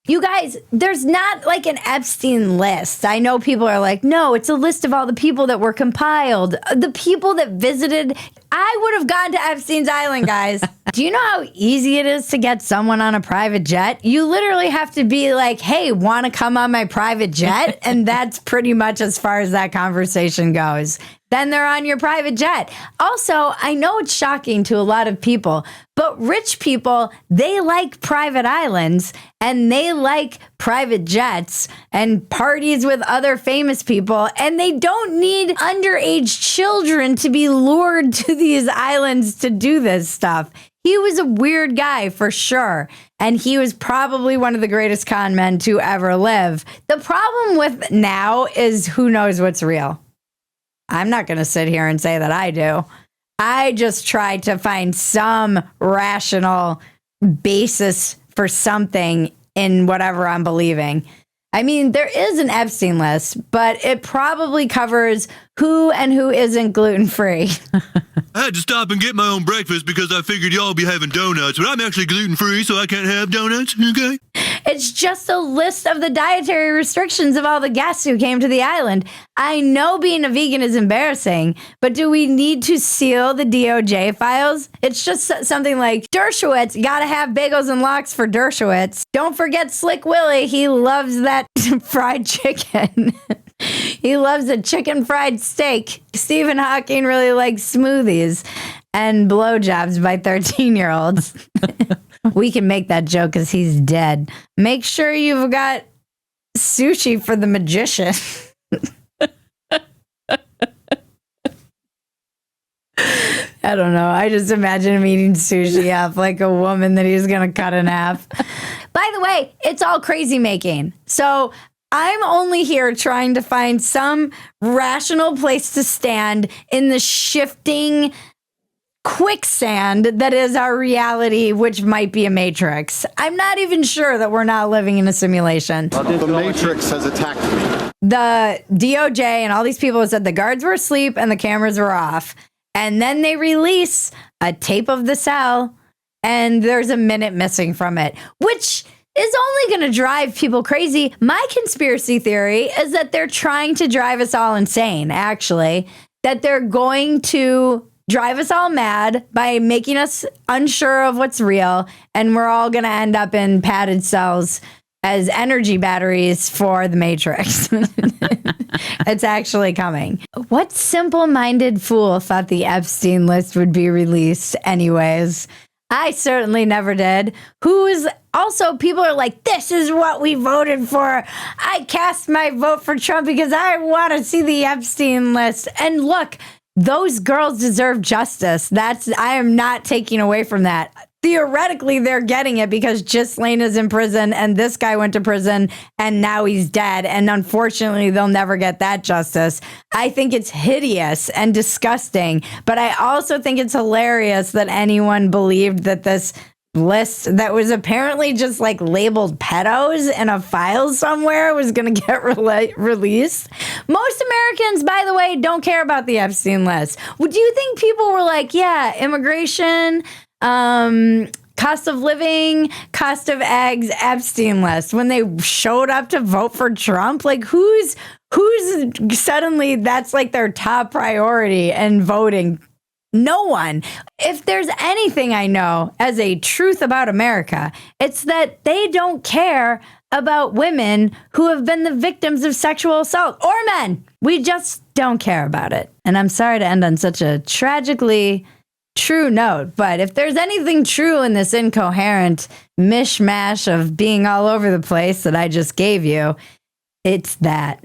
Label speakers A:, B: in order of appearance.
A: You guys, there's not like an Epstein list. I know people are like, no, it's a list of all the people that were compiled. The people that visited. I would have gone to Epstein's Island, guys. Do you know how easy it is to get someone on a private jet? You literally have to be like, hey, want to come on my private jet? And that's pretty much as far as that conversation goes. Then they're on your private jet. Also, I know it's shocking to a lot of people, but rich people, they like private islands and they like private jets and parties with other famous people, and they don't need underage children to be lured to these islands to do this stuff. He was a weird guy for sure, and he was probably one of the greatest con men to ever live. The problem with now is who knows what's real. I'm not going to sit here and say that I do. I just try to find some rational basis for something in whatever I'm believing. I mean, there is an Epstein list, but it probably covers who and who isn't gluten-free.
B: I had to stop and get my own breakfast because I figured y'all be having donuts, but I'm actually gluten-free, so I can't have donuts, okay?
A: It's just a list of the dietary restrictions of all the guests who came to the island. I know being a vegan is embarrassing, but do we need to seal the DOJ files? It's just something like, Dershowitz, you gotta have bagels and lox for Dershowitz. Don't forget Slick Willie, he loves that fried chicken. He loves a chicken fried steak. Stephen Hawking really likes smoothies and blowjobs by 13-year-olds. We can make that joke because he's dead. Make sure you've got sushi for the magician. I don't know. I just imagine him eating sushi off like a woman that he's going to cut in half. By the way, it's all crazy making. So I'm only here trying to find some rational place to stand in the shifting quicksand that is our reality, which might be a matrix. I'm not even sure that we're not living in a simulation.
C: The matrix has attacked me.
A: The DOJ and all these people said the guards were asleep and the cameras were off. And then they release a tape of the cell and there's a minute missing from it, which is only going to drive people crazy. My conspiracy theory is that they're trying to drive us all insane, actually, that they're going to drive us all mad by making us unsure of what's real, and we're all going to end up in padded cells as energy batteries for the Matrix. It's actually coming. What simple-minded fool thought the Epstein list would be released anyways? I certainly never did. Also, people are like, this is what we voted for. I cast my vote for Trump because I want to see the Epstein list. And look, those girls deserve justice. I am not taking away from that. Theoretically, they're getting it because Ghislaine is in prison and this guy went to prison and now he's dead. And unfortunately, they'll never get that justice. I think it's hideous and disgusting. But I also think it's hilarious that anyone believed that this list that was apparently just like labeled pedos in a file somewhere was going to get released. Most Americans, by the way, don't care about the Epstein list. Do you think people were like, yeah, immigration, cost of living, cost of eggs, Epstein list when they showed up to vote for Trump? Like who's suddenly that's like their top priority in voting? No one. If there's anything I know as a truth about America, it's that they don't care about women who have been the victims of sexual assault or men. We just don't care about it. And I'm sorry to end on such a tragically true note, but if there's anything true in this incoherent mishmash of being all over the place that I just gave you, it's that.